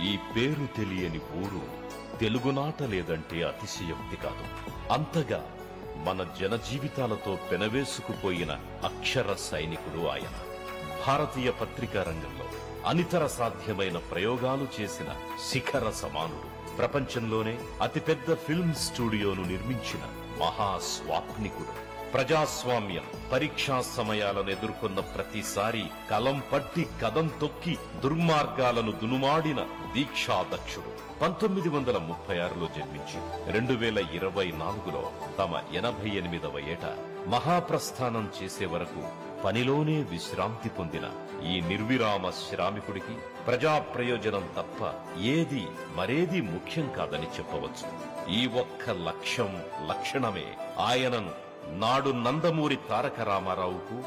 ఈ పేరు తెలియని ఊరు తెలుగునాట లేదంటే అతిశయోక్తి కాదు. అంతగా మన జనజీవితాలతో పెనవేసుకుపోయిన అక్షర సైనికుడు ఆయన. భారతీయ పత్రికా రంగంలో అనితర సాధ్యమైన ప్రయోగాలు చేసిన శిఖర సమానుడు. ప్రపంచంలోనే అతిపెద్ద ఫిల్మ్ స్టూడియోను నిర్మించిన మహాస్వాప్నికుడు. ప్రజాస్వామ్యం పరీక్షా సమయాలను ఎదుర్కొన్న ప్రతిసారి కలం పట్టి కదం తొక్కి దుర్మార్గాలను దునుమాడిన దీక్షాదక్షుడు. 1936లో జన్మించి 2024లో తమ 88వ ఏట మహాప్రస్థానం చేసే వరకు పనిలోనే విశ్రాంతి పొందిన ఈ నిర్విరామ శ్రామికుడికి ప్రజా ప్రయోజనం తప్ప మరేది ముఖ్యం కాదని చెప్పవచ్చు. ఈ ఒక్క లక్షణమే ఆయనను నాడు నందమూరి తారక రామారావుకు,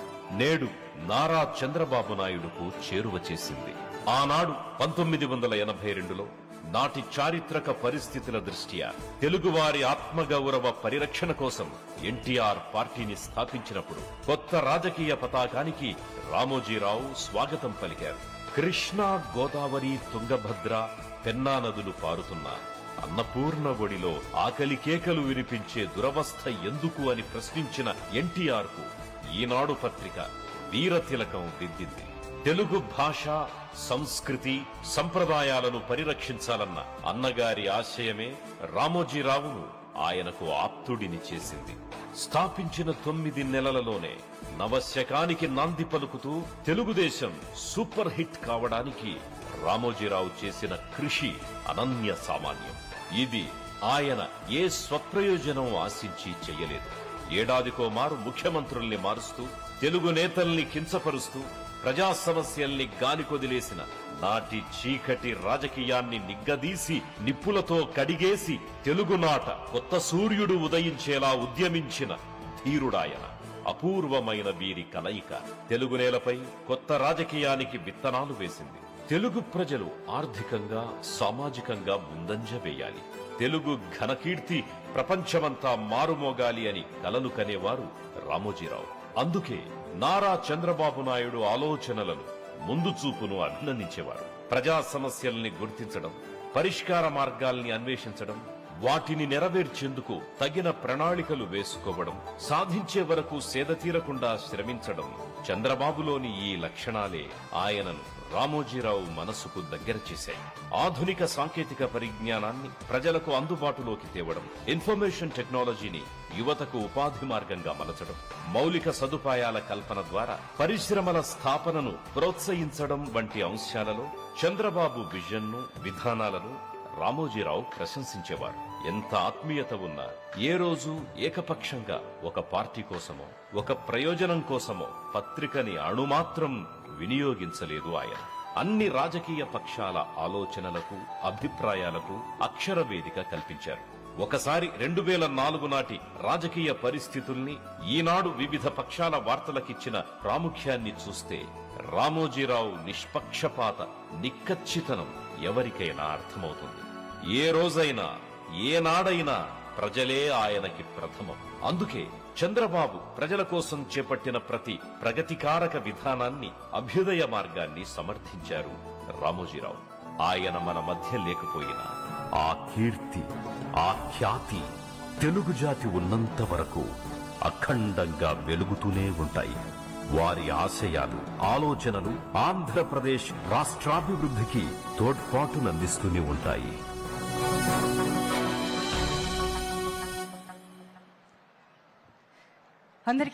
నేడు నారా చంద్రబాబు నాయుడుకు చేరువ చేసింది. ఆనాడు 1982లో నాటి చారిత్రక పరిస్థితుల దృష్ట్యా తెలుగువారి ఆత్మగౌరవ పరిరక్షణ కోసం ఎన్టీఆర్ పార్టీని స్థాపించినప్పుడు కొత్త రాజకీయ పతాకానికి రామోజీరావు స్వాగతం పలికారు. కృష్ణా, గోదావరి, తుంగభద్ర, పెన్నా నదులు పారుతున్న అన్నపూర్ణ ఒడిలో ఆకలి కేకలు వినిపించే దురవస్థ ఎందుకు అని ప్రశ్నించిన ఎన్టీఆర్ కు ఈనాడు పత్రిక వీరతిలకం దిద్దింది. తెలుగు భాష, సంస్కృతి, సంప్రదాయాలను పరిరక్షించాలన్న అన్నగారి ఆశయమే రామోజీరావును ఆయనకు ఆప్తుడిని చేసింది. స్థాపించిన 9 నెలలలోనే నవశకానికి నాంది పలుకుతూ తెలుగుదేశం సూపర్ హిట్ కావడానికి రామోజీరావు చేసిన కృషి అనన్య సామాన్యం. ఇది ఆయన ఏ స్వప్రయోజనం ఆశించి చెయ్యలేదు. ఏడాదికో మారు ముఖ్యమంత్రుల్ని మారుస్తూ, తెలుగు నేతల్ని కించపరుస్తూ, ప్రజా సమస్యల్ని గాలికొదిలేసిన నాటి చీకటి రాజకీయాన్ని నిగ్గదీసి నిప్పులతో కడిగేసి తెలుగునాట కొత్త సూర్యుడు ఉదయించేలా ఉద్యమించిన ధీరుడాయన. అపూర్వమైన వీరి కలయిక తెలుగు నేలపై కొత్త రాజకీయానికి విత్తనాలు వేసింది. తెలుగు ప్రజలు ఆర్థికంగా, సామాజికంగా ముందంజ వేయాలి, తెలుగు ఘనకీర్తి ప్రపంచమంతా మారుమోగాలి అని కలలు కనేవారు రామోజీరావు. అందుకే నారా చంద్రబాబు నాయుడు ఆలోచనలను, ముందు చూపును అభినందించేవారు. ప్రజా సమస్యల్ని గుర్తించడం, పరిష్కార మార్గాల్ని అన్వేషించడం, వాటిని నెరవేర్చేందుకు తగిన ప్రణాళికలు వేసుకోవడం, సాధించే వరకు సేదతీరకుండా శ్రమించడం, చంద్రబాబులోని ఈ లక్షణాలే ఆయనను రామోజీరావు మనసుకు దగ్గర చేశాయి. ఆధునిక సాంకేతిక పరిజ్ఞానాన్ని ప్రజలకు అందుబాటులోకి తేవడం, ఇన్ఫర్మేషన్ టెక్నాలజీని యువతకు ఉపాధి మార్గంగా మలచడం, మౌలిక సదుపాయాల కల్పన ద్వారా పరిశ్రమల స్థాపనను ప్రోత్సహించడం వంటి అంశాలలో చంద్రబాబు విజన్ను, విధానాలను రామోజీరావు ప్రశంసించేవారు. ఎంత ఆత్మీయత ఉన్నా ఏ రోజు ఏకపక్షంగా ఒక పార్టీ కోసమో, ఒక ప్రయోజనం కోసమో పత్రికని అణుమాత్రం వినియోగించలేదు ఆయన. అన్ని రాజకీయ పక్షాల ఆలోచనలకు, అభిప్రాయాలకు అక్షర వేదిక కల్పించారు. ఒకసారి 2004 నాటి రాజకీయ పరిస్థితుల్ని, ఈనాడు వివిధ పక్షాల వార్తలకిచ్చిన ప్రాముఖ్యాన్ని చూస్తే రామోజీరావు నిష్పక్షపాత నిక్కచ్చితనం ఎవరికైనా అర్థమవుతుంది. ఏ రోజైనా, ఏనాడైనా ప్రజలే ఆయనకి ప్రథమం. అందుకే చంద్రబాబు ప్రజల కోసం చేపట్టిన ప్రతి ప్రగతికారక విధానాన్ని, అభ్యుదయ మార్గాన్ని సమర్థించారు రామోజీరావు. ఆయన మన మధ్య లేకపోయినా ఆ కీర్తి, ఆ ఖ్యాతి తెలుగు జాతి ఉన్నంత వరకు అఖండంగా వెలుగుతూనే ఉంటాయి. వారి ఆశయాలు, ఆలోచనలు ఆంధ్రప్రదేశ్ రాష్ట్రాభివృద్ధికి తోడ్పాటునందిస్తూనే ఉంటాయి. అందరికీ